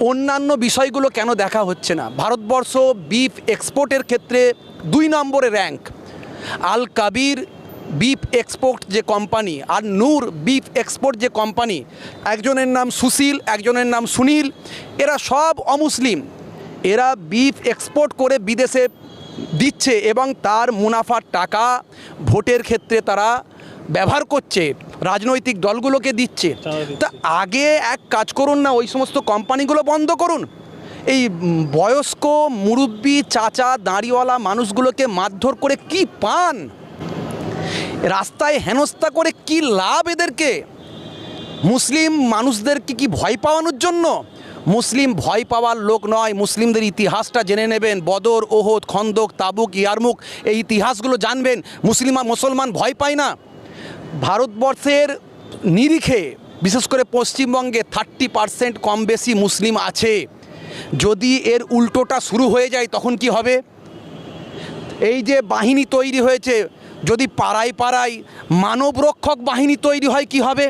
অন্যান্য বিষয়গুলো কেন দেখা হচ্ছে না? ভারতবর্ষ বিফ এক্সপোর্টের ক্ষেত্রে 2 নম্বরে র্যাঙ্ক। আল কাবির বিফ এক্সপোর্ট যে কোম্পানি আর নূর বিফ এক্সপোর্ট যে কোম্পানি, একজনের নাম সুশীল, একজনের নাম সুনীল, এরা সব অমুসলিম। এরা বিফ এক্সপোর্ট করে বিদেশে দিচ্ছে এবং তার মুনাফার টাকা ভোটের ক্ষেত্রে তারা ব্যবহার করছে, রাজনৈতিক দলগুলোকে দিচ্ছে। তা আগে এক কাজ করুন না, ওই সমস্ত কোম্পানিগুলো বন্ধ করুন। এই বয়স্ক মুরব্বি চাচা দাঁড়িওয়ালা মানুষগুলোকে মারধর করে কি পান? রাস্তায় হেনস্থা করে কি লাভ এদেরকে? মুসলিম মানুষদেরকে কি ভয় পাওয়ানোর জন্য? মুসলিম ভয় পাওয়ার লোক নয়। মুসলিমদের ইতিহাসটা জেনে নেবেন, বদর, ওহদ, খন্দক, তাবুক, ইয়ারমুক, এই ইতিহাসগুলো জানবেন। মুসলমান ভয় পায় না। ভারতবর্ষের নিরিখে বিশেষ করে পশ্চিমবঙ্গে 30% কম বেশি মুসলিম আছে। যদি এর উল্টোটা শুরু হয়ে যায় তখন কি হবে? এই যে বাহিনী তৈরি হয়েছে, যদি পাড়ায় পাড়ায় মানবরক্ষক বাহিনী তৈরি হয় কি হবে?